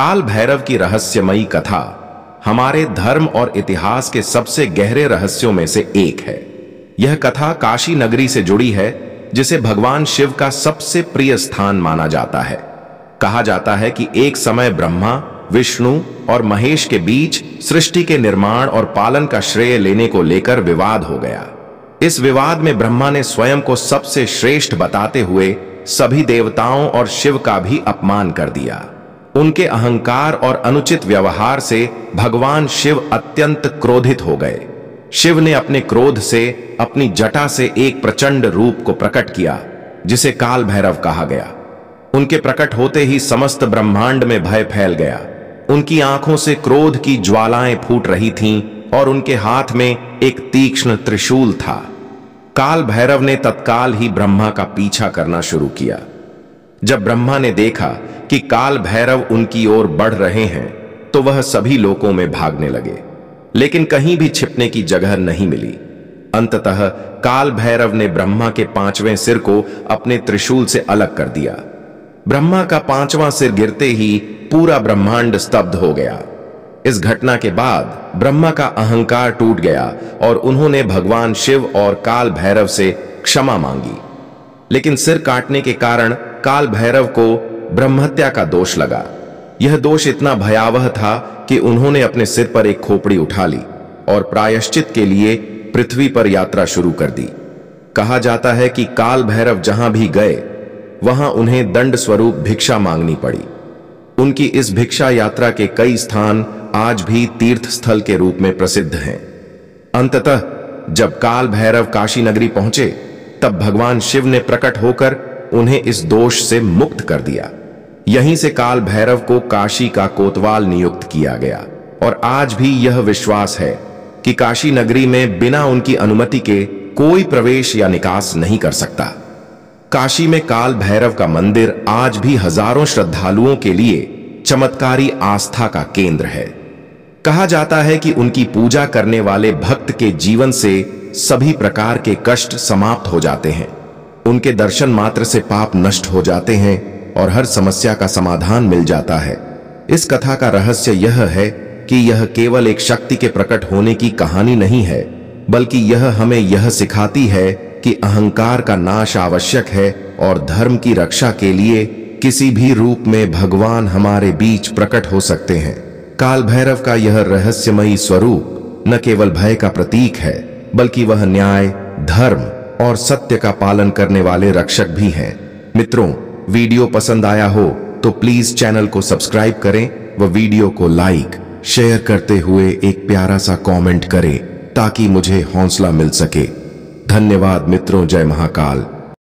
काल भैरव की रहस्यमयी कथा हमारे धर्म और इतिहास के सबसे गहरे रहस्यों में से एक है। यह कथा काशी नगरी से जुड़ी है, जिसे भगवान शिव का सबसे प्रिय स्थान माना जाता है। कहा जाता है कि एक समय ब्रह्मा, विष्णु और महेश के बीच सृष्टि के निर्माण और पालन का श्रेय लेने को लेकर विवाद हो गया। इस विवाद में ब्रह्मा ने स्वयं को सबसे श्रेष्ठ बताते हुए सभी देवताओं और शिव का भी अपमान कर दिया। उनके अहंकार और अनुचित व्यवहार से भगवान शिव अत्यंत क्रोधित हो गए। शिव ने अपने क्रोध से अपनी जटा से एक प्रचंड रूप को प्रकट किया, जिसे काल भैरव कहा गया। उनके प्रकट होते ही समस्त ब्रह्मांड में भय फैल गया। उनकी आंखों से क्रोध की ज्वालाएं फूट रही थीं और उनके हाथ में एक तीक्ष्ण त्रिशूल था। काल भैरव ने तत्काल ही ब्रह्मा का पीछा करना शुरू किया। जब ब्रह्मा ने देखा कि काल भैरव उनकी ओर बढ़ रहे हैं, तो वह सभी लोकों में भागने लगे, लेकिन कहीं भी छिपने की जगह नहीं मिली। अंततः काल भैरव ने ब्रह्मा के 5वें सिर को अपने त्रिशूल से अलग कर दिया। ब्रह्मा का 5वां सिर गिरते ही पूरा ब्रह्मांड स्तब्ध हो गया। इस घटना के बाद ब्रह्मा का अहंकार टूट गया और उन्होंने भगवान शिव और काल भैरव से क्षमा मांगी। लेकिन सिर काटने के कारण काल भैरव को ब्रह्महत्या का दोष लगा। यह दोष इतना भयावह था कि उन्होंने अपने सिर पर एक खोपड़ी उठा ली और प्रायश्चित के लिए पृथ्वी पर यात्रा शुरू कर दी। कहा जाता है कि काल भैरव जहां भी गए, वहां उन्हें दंड स्वरूप भिक्षा मांगनी पड़ी। उनकी इस भिक्षा यात्रा के कई स्थान आज भी तीर्थ स्थल के रूप में प्रसिद्ध हैं। अंततः जब काल भैरव काशी नगरी पहुंचे, तब भगवान शिव ने प्रकट होकर उन्हें इस दोष से मुक्त कर दिया। यहीं से काल भैरव को काशी का कोतवाल नियुक्त किया गया और आज भी यह विश्वास है कि काशी नगरी में बिना उनकी अनुमति के कोई प्रवेश या निकास नहीं कर सकता। काशी में काल भैरव का मंदिर आज भी हजारों श्रद्धालुओं के लिए चमत्कारी आस्था का केंद्र है। कहा जाता है कि उनकी पूजा करने वाले भक्त के जीवन से सभी प्रकार के कष्ट समाप्त हो जाते हैं। उनके दर्शन मात्र से पाप नष्ट हो जाते हैं और हर समस्या का समाधान मिल जाता है। इस कथा का रहस्य यह है कि यह केवल एक शक्ति के प्रकट होने की कहानी नहीं है, बल्कि यह हमें यह सिखाती है कि अहंकार का नाश आवश्यक है और धर्म की रक्षा के लिए किसी भी रूप में भगवान हमारे बीच प्रकट हो सकते हैं। काल भैरव का यह रहस्यमयी स्वरूप न केवल भय का प्रतीक है, बल्कि वह न्याय, धर्म और सत्य का पालन करने वाले रक्षक भी हैं। मित्रों, वीडियो पसंद आया हो तो प्लीज चैनल को सब्सक्राइब करें व वीडियो को लाइक, शेयर करते हुए एक प्यारा सा कमेंट करें, ताकि मुझे हौसला मिल सके। धन्यवाद मित्रों। जय महाकाल।